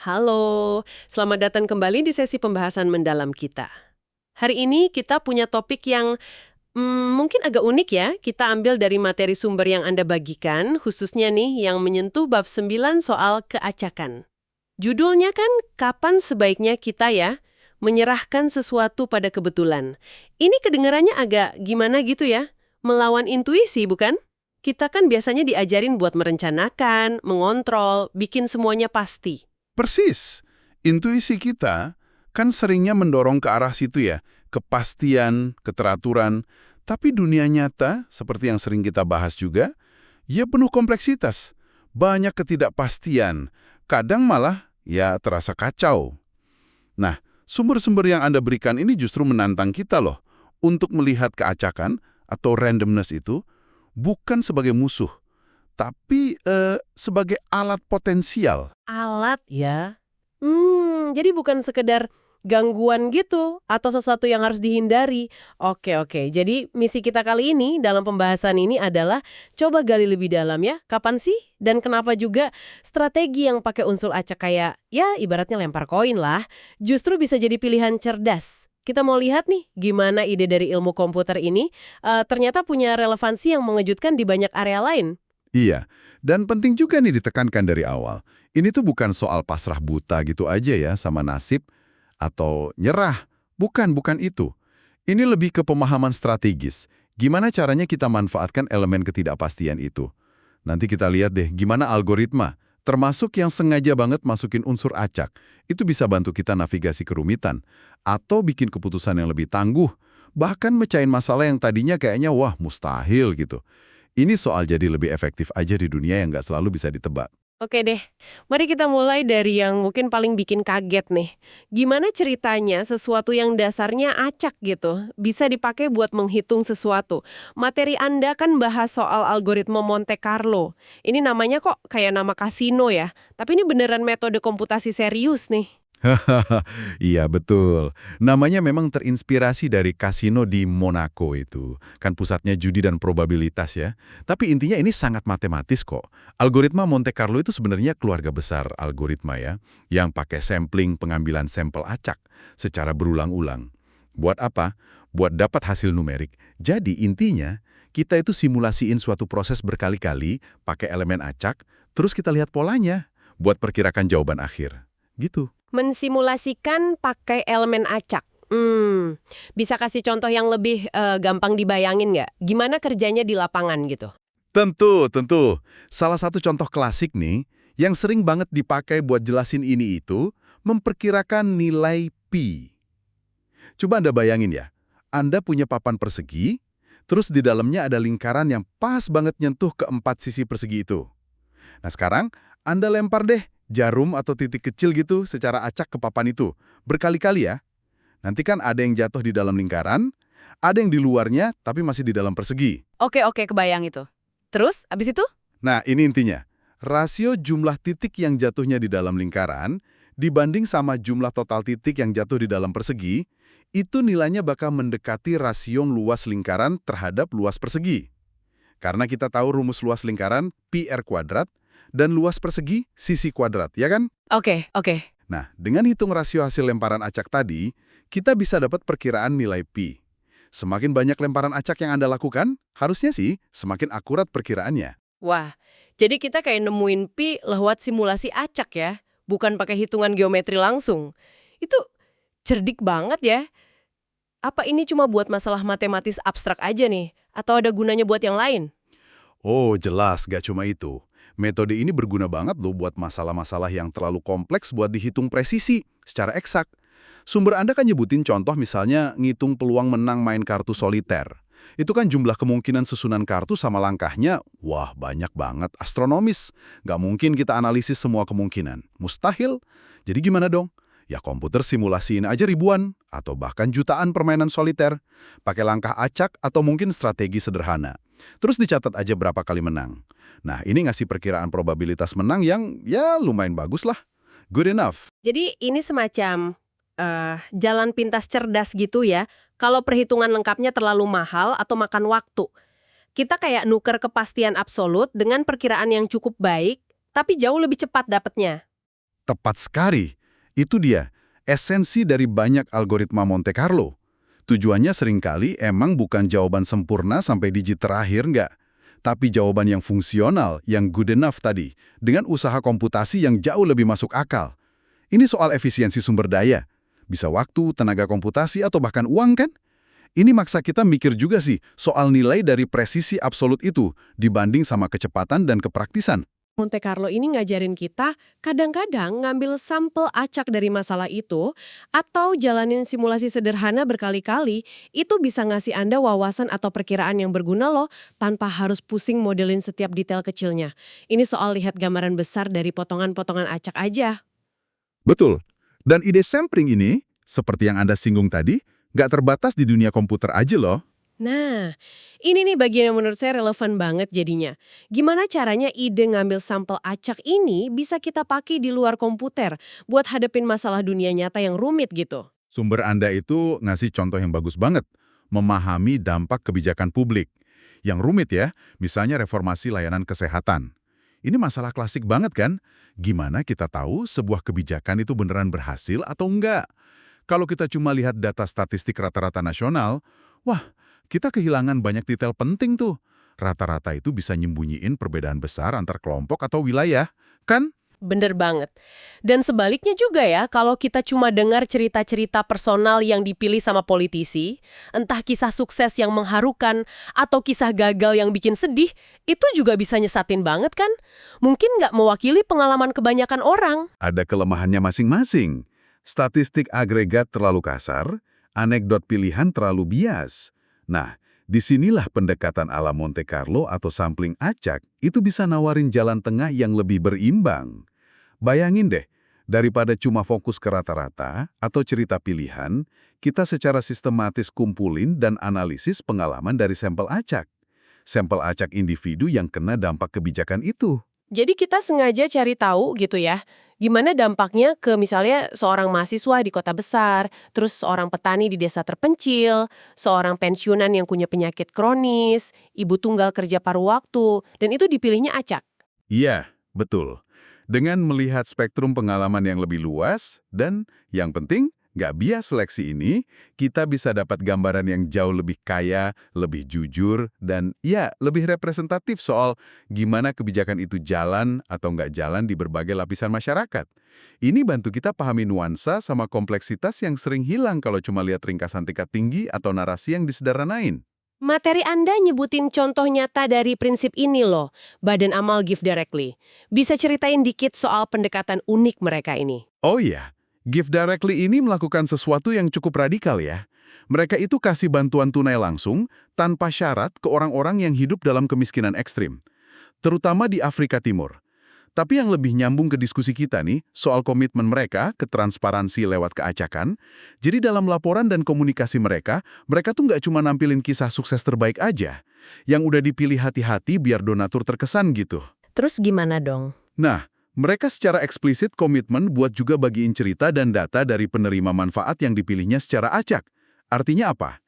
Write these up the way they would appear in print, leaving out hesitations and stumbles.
Halo, selamat datang kembali di sesi pembahasan mendalam kita. Hari ini kita punya topik yang mungkin agak unik ya. Kita ambil dari materi sumber yang Anda bagikan, khususnya nih yang menyentuh bab 9 soal keacakan. Judulnya kan, kapan sebaiknya kita ya menyerahkan sesuatu pada kebetulan. Ini kedengarannya agak gimana gitu ya, melawan intuisi bukan? Kita kan biasanya diajarin buat merencanakan, mengontrol, bikin semuanya pasti. Persis. Intuisi kita kan seringnya mendorong ke arah situ ya, kepastian, keteraturan. Tapi dunia nyata, seperti yang sering kita bahas juga, ya penuh kompleksitas. Banyak ketidakpastian. Kadang malah ya terasa kacau. Nah, sumber-sumber yang Anda berikan ini justru menantang kita loh untuk melihat keacakan atau randomness itu bukan sebagai musuh, tapi sebagai alat potensial. Alat ya? Jadi bukan sekedar gangguan gitu atau sesuatu yang harus dihindari. Oke. Jadi misi kita kali ini dalam pembahasan ini adalah coba gali lebih dalam ya. Kapan sih dan kenapa juga strategi yang pakai unsur acak kayak ya ibaratnya lempar koin lah, justru bisa jadi pilihan cerdas. Kita mau lihat nih gimana ide dari ilmu komputer ini ternyata punya relevansi yang mengejutkan di banyak area lain. Iya, dan penting juga nih ditekankan dari awal. Ini tuh bukan soal pasrah buta gitu aja ya sama nasib atau nyerah. Bukan itu. Ini lebih ke pemahaman strategis. Gimana caranya kita manfaatkan elemen ketidakpastian itu. Nanti kita lihat deh gimana algoritma, termasuk yang sengaja banget masukin unsur acak, itu bisa bantu kita navigasi kerumitan atau bikin keputusan yang lebih tangguh, bahkan mecahin masalah yang tadinya kayaknya wah mustahil gitu. Ini soal jadi lebih efektif aja di dunia yang nggak selalu bisa ditebak. Oke deh, mari kita mulai dari yang mungkin paling bikin kaget nih. Gimana ceritanya sesuatu yang dasarnya acak gitu, bisa dipakai buat menghitung sesuatu? Materi Anda kan bahas soal algoritma Monte Carlo. Ini namanya kok kayak nama kasino ya, tapi ini beneran metode komputasi serius nih. Hahaha, iya betul. Namanya memang terinspirasi dari kasino di Monaco itu. Kan pusatnya judi dan probabilitas ya. Tapi intinya ini sangat matematis kok. Algoritma Monte Carlo itu sebenarnya keluarga besar algoritma ya, yang pakai sampling pengambilan sampel acak secara berulang-ulang. Buat apa? Buat dapat hasil numerik. Jadi intinya, kita itu simulasiin suatu proses berkali-kali pakai elemen acak, terus kita lihat polanya buat perkirakan jawaban akhir. Gitu. Mensimulasikan pakai elemen acak. Bisa kasih contoh yang lebih gampang dibayangin nggak? Gimana kerjanya di lapangan gitu? Tentu. Salah satu contoh klasik nih, yang sering banget dipakai buat jelasin ini itu, memperkirakan nilai pi. Coba Anda bayangin ya, Anda punya papan persegi, terus di dalamnya ada lingkaran yang pas banget nyentuh ke 4 sisi persegi itu. Nah sekarang, Anda lempar deh jarum atau titik kecil gitu secara acak ke papan itu. Berkali-kali ya. Nanti kan ada yang jatuh di dalam lingkaran, ada yang di luarnya tapi masih di dalam persegi. Oke, kebayang itu. Terus, abis itu? Nah, ini intinya. Rasio jumlah titik yang jatuhnya di dalam lingkaran dibanding sama jumlah total titik yang jatuh di dalam persegi, itu nilainya bakal mendekati rasio luas lingkaran terhadap luas persegi. Karena kita tahu rumus luas lingkaran pi r kuadrat dan luas persegi sisi kuadrat, ya kan? Oke. Nah, dengan hitung rasio hasil lemparan acak tadi, kita bisa dapat perkiraan nilai pi. Semakin banyak lemparan acak yang Anda lakukan, harusnya sih semakin akurat perkiraannya. Wah, jadi kita kayak nemuin pi lewat simulasi acak ya, bukan pakai hitungan geometri langsung. Itu cerdik banget ya. Apa ini cuma buat masalah matematis abstrak aja nih? Atau ada gunanya buat yang lain? Oh, jelas gak cuma itu. Metode ini berguna banget loh buat masalah-masalah yang terlalu kompleks buat dihitung presisi secara eksak. Sumber Anda kan nyebutin contoh misalnya ngitung peluang menang main kartu soliter. Itu kan jumlah kemungkinan susunan kartu sama langkahnya, wah banyak banget, astronomis. Nggak mungkin kita analisis semua kemungkinan. Mustahil. Jadi gimana dong? Ya komputer simulasiin aja ribuan, atau bahkan jutaan permainan soliter. Pakai langkah acak atau mungkin strategi sederhana. Terus dicatat aja berapa kali menang. Nah ini ngasih perkiraan probabilitas menang yang ya lumayan bagus lah. Good enough. Jadi ini semacam jalan pintas cerdas gitu ya. Kalau perhitungan lengkapnya terlalu mahal atau makan waktu. Kita kayak nuker kepastian absolut dengan perkiraan yang cukup baik, tapi jauh lebih cepat dapetnya. Tepat sekali. Itu dia, esensi dari banyak algoritma Monte Carlo. Tujuannya seringkali emang bukan jawaban sempurna sampai digit terakhir, nggak. Tapi jawaban yang fungsional, yang good enough tadi, dengan usaha komputasi yang jauh lebih masuk akal. Ini soal efisiensi sumber daya. Bisa waktu, tenaga komputasi, atau bahkan uang kan? Ini maksa kita mikir juga sih soal nilai dari presisi absolut itu dibanding sama kecepatan dan kepraktisan. Monte Carlo ini ngajarin kita kadang-kadang ngambil sampel acak dari masalah itu atau jalanin simulasi sederhana berkali-kali itu bisa ngasih Anda wawasan atau perkiraan yang berguna loh tanpa harus pusing modelin setiap detail kecilnya. Ini soal lihat gambaran besar dari potongan-potongan acak aja. Betul. Dan ide sampling ini, seperti yang Anda singgung tadi, nggak terbatas di dunia komputer aja loh. Nah, ini nih bagian yang menurut saya relevan banget jadinya. Gimana caranya ide ngambil sampel acak ini bisa kita pakai di luar komputer buat hadapin masalah dunia nyata yang rumit gitu? Sumber Anda itu ngasih contoh yang bagus banget. Memahami dampak kebijakan publik. Yang rumit ya, misalnya reformasi layanan kesehatan. Ini masalah klasik banget kan? Gimana kita tahu sebuah kebijakan itu beneran berhasil atau enggak? Kalau kita cuma lihat data statistik rata-rata nasional, wah, kita kehilangan banyak detail penting tuh. Rata-rata itu bisa nyembunyiin perbedaan besar antar kelompok atau wilayah, kan? Bener banget. Dan sebaliknya juga ya, kalau kita cuma dengar cerita-cerita personal yang dipilih sama politisi, entah kisah sukses yang mengharukan atau kisah gagal yang bikin sedih, itu juga bisa nyesatin banget kan? Mungkin nggak mewakili pengalaman kebanyakan orang. Ada kelemahannya masing-masing. Statistik agregat terlalu kasar, anekdot pilihan terlalu bias. Nah, disinilah pendekatan ala Monte Carlo atau sampling acak itu bisa nawarin jalan tengah yang lebih berimbang. Bayangin deh, daripada cuma fokus ke rata-rata atau cerita pilihan, kita secara sistematis kumpulin dan analisis pengalaman dari sampel acak. Sampel acak individu yang kena dampak kebijakan itu. Jadi kita sengaja cari tahu gitu ya, gimana dampaknya ke misalnya seorang mahasiswa di kota besar, terus seorang petani di desa terpencil, seorang pensiunan yang punya penyakit kronis, ibu tunggal kerja paruh waktu, dan itu dipilihnya acak. Iya, betul. Dengan melihat spektrum pengalaman yang lebih luas, dan yang penting, nggak bias seleksi ini, kita bisa dapat gambaran yang jauh lebih kaya, lebih jujur, dan ya, lebih representatif soal gimana kebijakan itu jalan atau nggak jalan di berbagai lapisan masyarakat. Ini bantu kita pahami nuansa sama kompleksitas yang sering hilang kalau cuma lihat ringkasan tingkat tinggi atau narasi yang disederhanain. Materi Anda nyebutin contoh nyata dari prinsip ini loh, Badan Amal Give Directly. Bisa ceritain dikit soal pendekatan unik mereka ini? Oh iya, Give Directly ini melakukan sesuatu yang cukup radikal ya. Mereka itu kasih bantuan tunai langsung, tanpa syarat ke orang-orang yang hidup dalam kemiskinan ekstrim. Terutama di Afrika Timur. Tapi yang lebih nyambung ke diskusi kita nih, soal komitmen mereka ke transparansi lewat keacakan, jadi dalam laporan dan komunikasi mereka tuh nggak cuma nampilin kisah sukses terbaik aja, yang udah dipilih hati-hati biar donatur terkesan gitu. Terus gimana dong? Nah, mereka secara eksplisit komitmen buat juga bagiin cerita dan data dari penerima manfaat yang dipilihnya secara acak. Artinya apa?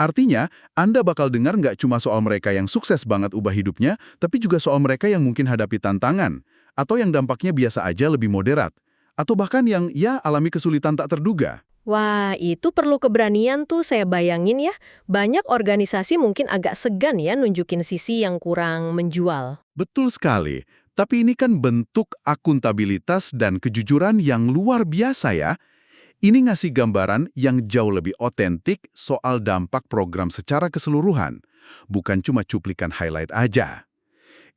Artinya, Anda bakal dengar nggak cuma soal mereka yang sukses banget ubah hidupnya, tapi juga soal mereka yang mungkin hadapi tantangan, atau yang dampaknya biasa aja lebih moderat, atau bahkan yang ya alami kesulitan tak terduga. Wah, itu perlu keberanian tuh saya bayangin ya. Banyak organisasi mungkin agak segan ya nunjukin sisi yang kurang menjual. Betul sekali, tapi ini kan bentuk akuntabilitas dan kejujuran yang luar biasa ya. Ini ngasih gambaran yang jauh lebih otentik soal dampak program secara keseluruhan, bukan cuma cuplikan highlight aja.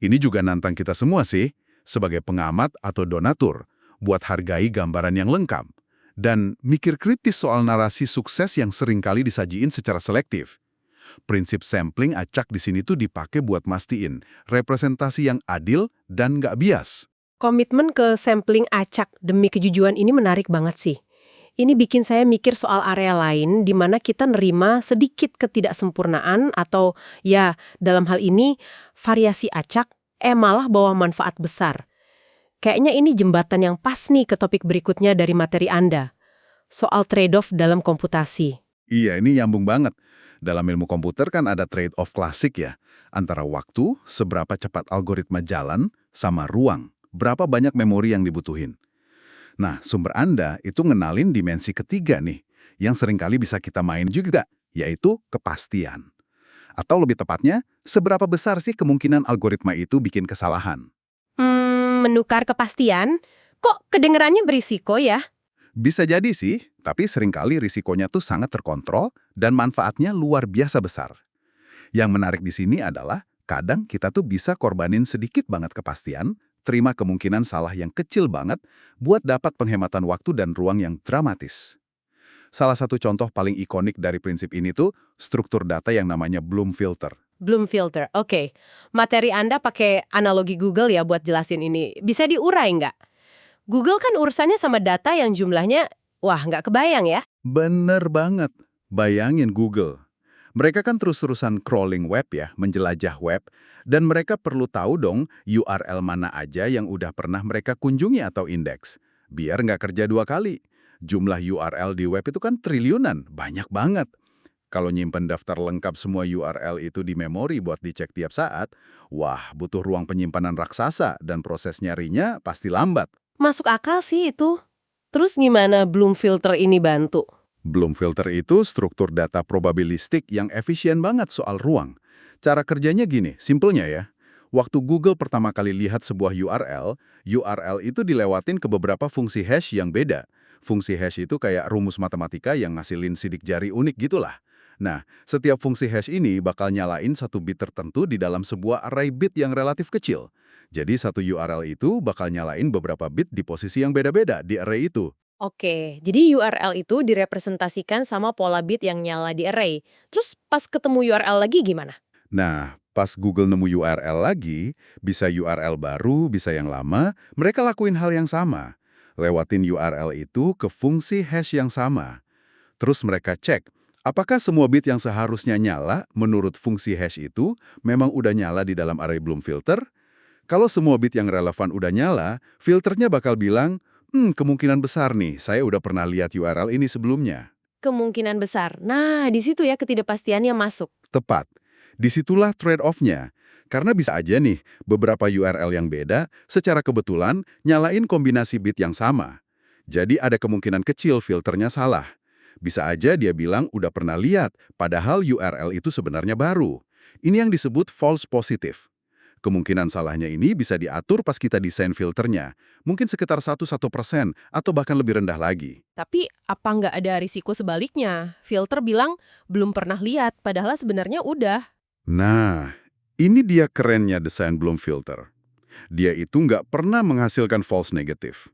Ini juga nantang kita semua sih, sebagai pengamat atau donatur, buat hargai gambaran yang lengkap, dan mikir kritis soal narasi sukses yang seringkali disajiin secara selektif. Prinsip sampling acak di sini tuh dipakai buat mastiin representasi yang adil dan nggak bias. Komitmen ke sampling acak demi kejujuran ini menarik banget sih. Ini bikin saya mikir soal area lain di mana kita nerima sedikit ketidaksempurnaan atau ya dalam hal ini variasi acak malah bawa manfaat besar. Kayaknya ini jembatan yang pas nih ke topik berikutnya dari materi Anda. Soal trade-off dalam komputasi. Iya, ini nyambung banget. Dalam ilmu komputer kan ada trade-off klasik ya, antara waktu, seberapa cepat algoritma jalan, sama ruang, berapa banyak memori yang dibutuhin. Nah, sumber Anda itu ngenalin dimensi ketiga nih, yang seringkali bisa kita main juga, yaitu kepastian. Atau lebih tepatnya, seberapa besar sih kemungkinan algoritma itu bikin kesalahan? Menukar kepastian? Kok kedengerannya berisiko ya? Bisa jadi sih, tapi seringkali risikonya tuh sangat terkontrol dan manfaatnya luar biasa besar. Yang menarik di sini adalah, kadang kita tuh bisa korbanin sedikit banget kepastian, terima kemungkinan salah yang kecil banget, buat dapat penghematan waktu dan ruang yang dramatis. Salah satu contoh paling ikonik dari prinsip ini tuh, struktur data yang namanya Bloom filter. Bloom filter, oke. Materi Anda pakai analogi Google ya buat jelasin ini. Bisa diurai nggak? Google kan urusannya sama data yang jumlahnya, wah nggak kebayang ya. Bener banget. Bayangin Google. Mereka kan terus-terusan crawling web ya, menjelajah web, dan mereka perlu tahu dong URL mana aja yang udah pernah mereka kunjungi atau indeks. Biar nggak kerja dua kali. Jumlah URL di web itu kan triliunan, banyak banget. Kalau nyimpen daftar lengkap semua URL itu di memori buat dicek tiap saat, wah butuh ruang penyimpanan raksasa dan proses nyarinya pasti lambat. Masuk akal sih itu. Terus gimana Bloom filter ini bantu? Bloom filter itu struktur data probabilistik yang efisien banget soal ruang. Cara kerjanya gini, simpelnya ya. Waktu Google pertama kali lihat sebuah URL itu dilewatin ke beberapa fungsi hash yang beda. Fungsi hash itu kayak rumus matematika yang ngasilin sidik jari unik gitulah. Nah, setiap fungsi hash ini bakal nyalain satu bit tertentu di dalam sebuah array bit yang relatif kecil. Jadi satu URL itu bakal nyalain beberapa bit di posisi yang beda-beda di array itu. Oke, jadi URL itu direpresentasikan sama pola bit yang nyala di array. Terus pas ketemu URL lagi gimana? Nah, pas Google nemu URL lagi, bisa URL baru, bisa yang lama, mereka lakuin hal yang sama. Lewatin URL itu ke fungsi hash yang sama. Terus mereka cek, apakah semua bit yang seharusnya nyala menurut fungsi hash itu memang udah nyala di dalam array Bloom filter? Kalau semua bit yang relevan udah nyala, filternya bakal bilang, kemungkinan besar nih, saya udah pernah lihat URL ini sebelumnya. Kemungkinan besar. Nah, di situ ya ketidakpastiannya masuk. Tepat. Disitulah trade-off-nya. Karena bisa aja nih, beberapa URL yang beda, secara kebetulan nyalain kombinasi bit yang sama. Jadi ada kemungkinan kecil filternya salah. Bisa aja dia bilang udah pernah lihat, padahal URL itu sebenarnya baru. Ini yang disebut false positive. Kemungkinan salahnya ini bisa diatur pas kita desain filternya. Mungkin sekitar 1% atau bahkan lebih rendah lagi. Tapi apa nggak ada risiko sebaliknya? Filter bilang belum pernah lihat, padahal sebenarnya udah. Nah, ini dia kerennya desain Bloom filter. Dia itu nggak pernah menghasilkan false negative.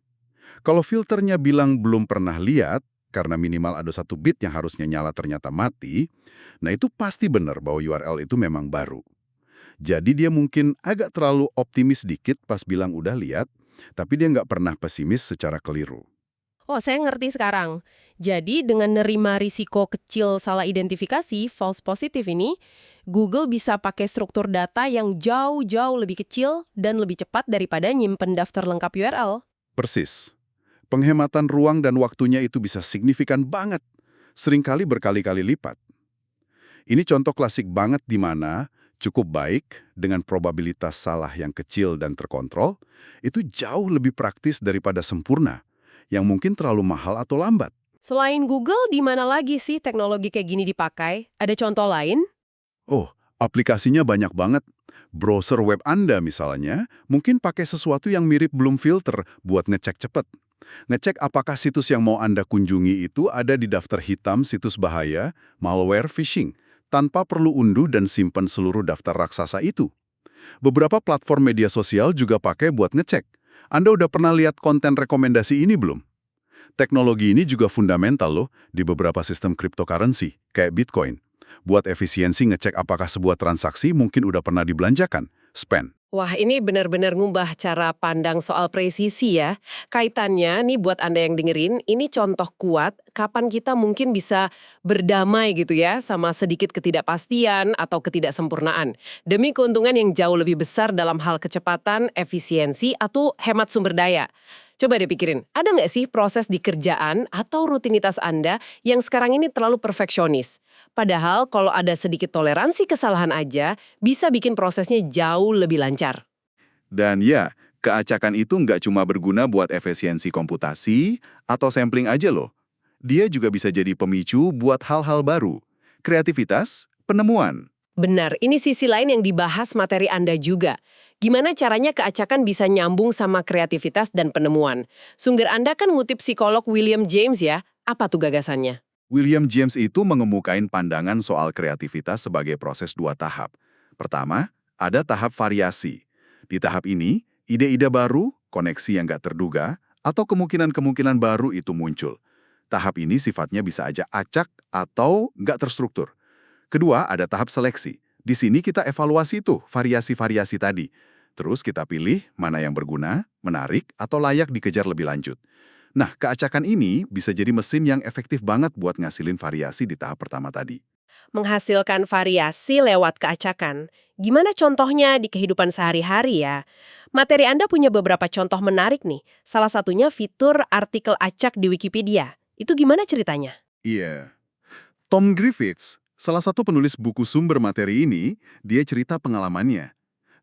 Kalau filternya bilang belum pernah lihat, karena minimal ada satu bit yang harusnya nyala ternyata mati, nah itu pasti benar bahwa URL itu memang baru. Jadi dia mungkin agak terlalu optimis dikit pas bilang udah lihat, tapi dia nggak pernah pesimis secara keliru. Oh, saya ngerti sekarang. Jadi dengan nerima risiko kecil salah identifikasi, false positive ini, Google bisa pakai struktur data yang jauh-jauh lebih kecil dan lebih cepat daripada nyimpen daftar lengkap URL. Persis. Penghematan ruang dan waktunya itu bisa signifikan banget, seringkali berkali-kali lipat. Ini contoh klasik banget di mana cukup baik dengan probabilitas salah yang kecil dan terkontrol, itu jauh lebih praktis daripada sempurna, yang mungkin terlalu mahal atau lambat. Selain Google, di mana lagi sih teknologi kayak gini dipakai? Ada contoh lain? Oh, aplikasinya banyak banget. Browser web Anda misalnya, mungkin pakai sesuatu yang mirip Bloom filter buat ngecek cepet. Ngecek apakah situs yang mau Anda kunjungi itu ada di daftar hitam situs bahaya, malware, phishing, tanpa perlu unduh dan simpan seluruh daftar raksasa itu. Beberapa platform media sosial juga pakai buat ngecek. Anda udah pernah lihat konten rekomendasi ini belum? Teknologi ini juga fundamental loh di beberapa sistem cryptocurrency, kayak Bitcoin. Buat efisiensi ngecek apakah sebuah transaksi mungkin udah pernah dibelanjakan, spend. Wah, ini benar-benar ngubah cara pandang soal presisi ya. Kaitannya nih buat Anda yang dengerin, ini contoh kuat kapan kita mungkin bisa berdamai gitu ya sama sedikit ketidakpastian atau ketidaksempurnaan. Demi keuntungan yang jauh lebih besar dalam hal kecepatan, efisiensi, atau hemat sumber daya. Coba deh pikirin, ada nggak sih proses di kerjaan atau rutinitas Anda yang sekarang ini terlalu perfeksionis? Padahal kalau ada sedikit toleransi kesalahan aja, bisa bikin prosesnya jauh lebih lancar. Dan ya, Keacakan itu nggak cuma berguna buat efisiensi komputasi atau sampling aja loh. Dia juga bisa jadi pemicu buat hal-hal baru, kreativitas, penemuan. Benar, ini sisi lain yang dibahas materi Anda juga. Gimana caranya keacakan bisa nyambung sama kreativitas dan penemuan? Sumber Anda kan ngutip psikolog William James ya. Apa tuh gagasannya? William James itu mengemukain pandangan soal kreativitas sebagai proses 2 tahap. Pertama, ada tahap variasi. Di tahap ini, ide-ide baru, koneksi yang nggak terduga, atau kemungkinan-kemungkinan baru itu muncul. Tahap ini sifatnya bisa aja acak atau nggak terstruktur. Kedua, ada tahap seleksi. Di sini kita evaluasi tuh variasi-variasi tadi. Terus kita pilih mana yang berguna, menarik, atau layak dikejar lebih lanjut. Nah, keacakan ini bisa jadi mesin yang efektif banget buat ngasilin variasi di tahap pertama tadi. Menghasilkan variasi lewat keacakan. Gimana contohnya di kehidupan sehari-hari ya? Materi Anda punya beberapa contoh menarik nih. Salah satunya fitur artikel acak di Wikipedia. Itu gimana ceritanya? Iya. Tom Griffiths, salah satu penulis buku sumber materi ini, dia cerita pengalamannya.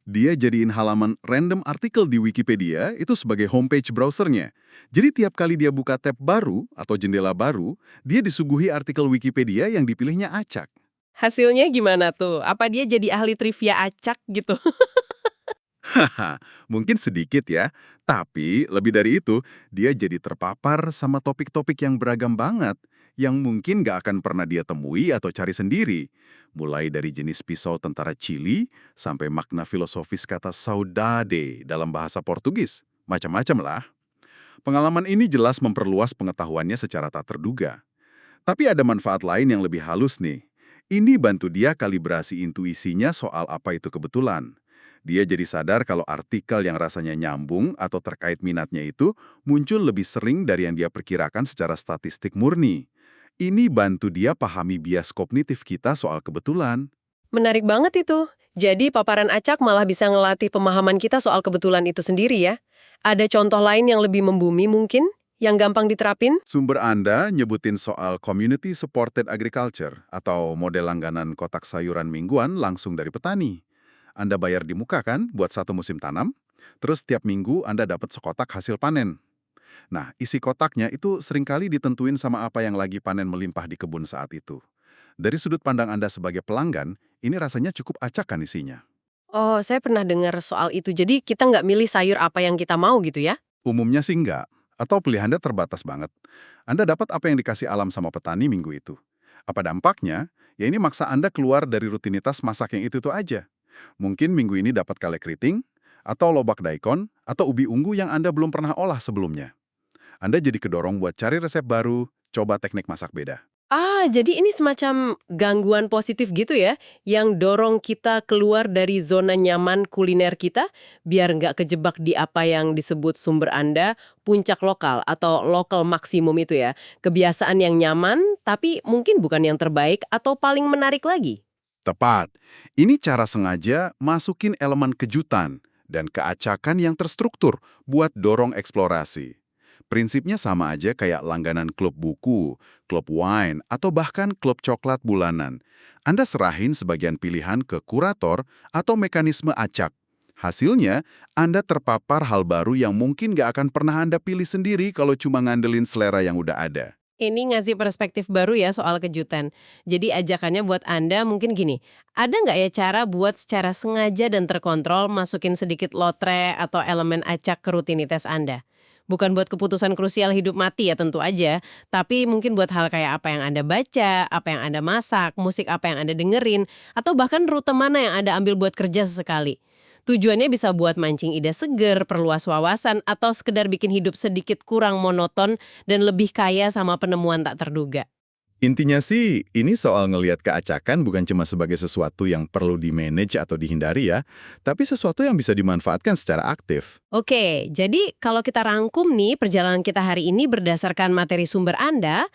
Dia jadiin halaman random artikel di Wikipedia itu sebagai homepage browsernya. Jadi tiap kali dia buka tab baru atau jendela baru, dia disuguhi artikel Wikipedia yang dipilihnya acak. Hasilnya gimana tuh? Apa dia jadi ahli trivia acak gitu? Haha, mungkin sedikit ya. Tapi lebih dari itu, dia jadi terpapar sama topik-topik yang beragam banget, yang mungkin gak akan pernah dia temui atau cari sendiri. Mulai dari jenis pisau tentara Chili, sampai makna filosofis kata saudade dalam bahasa Portugis. Macam-macam lah. Pengalaman ini jelas memperluas pengetahuannya secara tak terduga. Tapi ada manfaat lain yang lebih halus nih. Ini bantu dia kalibrasi intuisinya soal apa itu kebetulan. Dia jadi sadar kalau artikel yang rasanya nyambung atau terkait minatnya itu muncul lebih sering dari yang dia perkirakan secara statistik murni. Ini bantu dia pahami bias kognitif kita soal kebetulan. Menarik banget itu. Jadi paparan acak malah bisa ngelatih pemahaman kita soal kebetulan itu sendiri ya. Ada contoh lain yang lebih membumi mungkin? Yang gampang diterapin? Sumber Anda nyebutin soal Community Supported Agriculture atau model langganan kotak sayuran mingguan langsung dari petani. Anda bayar di muka kan buat 1 musim tanam, terus tiap minggu Anda dapat sekotak hasil panen. Nah, isi kotaknya itu seringkali ditentuin sama apa yang lagi panen melimpah di kebun saat itu. Dari sudut pandang Anda sebagai pelanggan, ini rasanya cukup acak kan isinya. Oh, saya pernah dengar soal itu. Jadi kita nggak milih sayur apa yang kita mau gitu ya? Umumnya sih enggak, atau pilihannya terbatas banget. Anda dapat apa yang dikasih alam sama petani minggu itu. Apa dampaknya? Ya ini maksa Anda keluar dari rutinitas masak yang itu-itu aja. Mungkin minggu ini dapat kale keriting, atau lobak daikon, atau ubi ungu yang Anda belum pernah olah sebelumnya. Anda jadi kedorong buat cari resep baru, coba teknik masak beda. Ah, jadi ini semacam gangguan positif gitu ya, yang dorong kita keluar dari zona nyaman kuliner kita, biar nggak kejebak di apa yang disebut sumber Anda, puncak lokal atau lokal maksimum itu ya. Kebiasaan yang nyaman, tapi mungkin bukan yang terbaik atau paling menarik lagi. Tepat. Ini cara sengaja masukin elemen kejutan dan keacakan yang terstruktur buat dorong eksplorasi. Prinsipnya sama aja kayak langganan klub buku, klub wine, atau bahkan klub coklat bulanan. Anda serahin sebagian pilihan ke kurator atau mekanisme acak. Hasilnya, Anda terpapar hal baru yang mungkin nggak akan pernah Anda pilih sendiri kalau cuma ngandelin selera yang udah ada. Ini ngasih perspektif baru ya soal kejutan. Jadi ajakannya buat Anda mungkin gini, ada nggak ya cara buat secara sengaja dan terkontrol masukin sedikit lotre atau elemen acak ke rutinitas Anda? Bukan buat keputusan krusial hidup mati ya tentu aja, tapi mungkin buat hal kayak apa yang Anda baca, apa yang Anda masak, musik apa yang Anda dengerin, atau bahkan rute mana yang Anda ambil buat kerja sesekali. Tujuannya bisa buat mancing ide seger, perluas wawasan, atau sekedar bikin hidup sedikit kurang monoton dan lebih kaya sama penemuan tak terduga. Intinya sih, ini soal ngelihat keacakan bukan cuma sebagai sesuatu yang perlu di-manage atau dihindari ya, tapi sesuatu yang bisa dimanfaatkan secara aktif. Oke, jadi kalau kita rangkum nih perjalanan kita hari ini berdasarkan materi sumber Anda,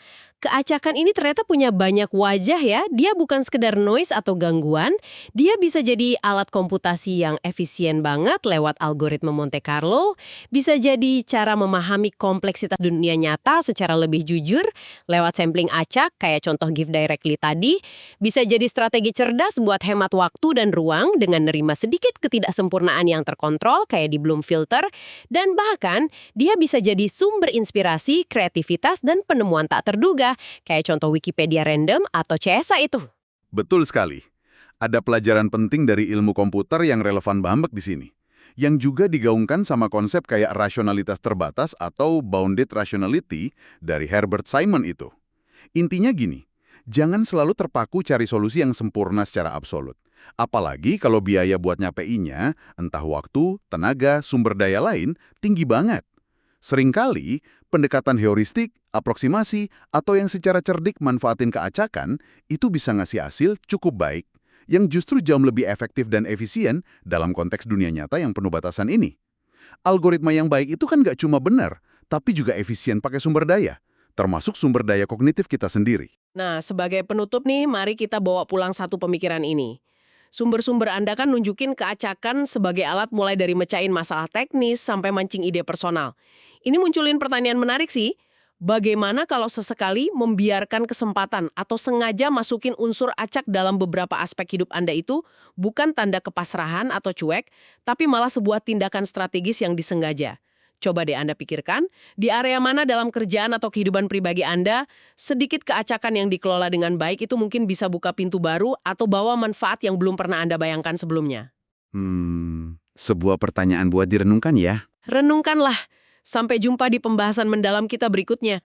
keacakan ini ternyata punya banyak wajah ya. Dia bukan sekedar noise atau gangguan, dia bisa jadi alat komputasi yang efisien banget lewat algoritma Monte Carlo, bisa jadi cara memahami kompleksitas dunia nyata secara lebih jujur lewat sampling acak kayak contoh Give Directly tadi, bisa jadi strategi cerdas buat hemat waktu dan ruang dengan nerima sedikit ketidaksempurnaan yang terkontrol kayak di Bloom Filter, dan bahkan dia bisa jadi sumber inspirasi, kreativitas, dan penemuan tak terduga kayak contoh Wikipedia random atau CSA itu. Betul sekali. Ada pelajaran penting dari ilmu komputer yang relevan banget di sini. Yang juga digaungkan sama konsep kayak rasionalitas terbatas atau bounded rationality dari Herbert Simon itu. Intinya gini, jangan selalu terpaku cari solusi yang sempurna secara absolut. Apalagi kalau biaya buat nyapeinnya, entah waktu, tenaga, sumber daya lain, tinggi banget. Seringkali, pendekatan heuristik, aproksimasi, atau yang secara cerdik manfaatin keacakan, itu bisa ngasih hasil cukup baik, yang justru jauh lebih efektif dan efisien dalam konteks dunia nyata yang penuh batasan ini. Algoritma yang baik itu kan nggak cuma benar, tapi juga efisien pakai sumber daya, termasuk sumber daya kognitif kita sendiri. Nah, sebagai penutup nih, mari kita bawa pulang satu pemikiran ini. Sumber-sumber Anda kan nunjukin keacakan sebagai alat mulai dari mecahin masalah teknis sampai mancing ide personal. Ini munculin pertanyaan menarik sih. Bagaimana kalau sesekali membiarkan kesempatan atau sengaja masukin unsur acak dalam beberapa aspek hidup Anda itu bukan tanda kepasrahan atau cuek, tapi malah sebuah tindakan strategis yang disengaja. Coba deh Anda pikirkan, di area mana dalam kerjaan atau kehidupan pribadi Anda, sedikit keacakan yang dikelola dengan baik itu mungkin bisa buka pintu baru atau bawa manfaat yang belum pernah Anda bayangkan sebelumnya. Sebuah pertanyaan buat direnungkan ya. Renungkanlah. Sampai jumpa di pembahasan mendalam kita berikutnya.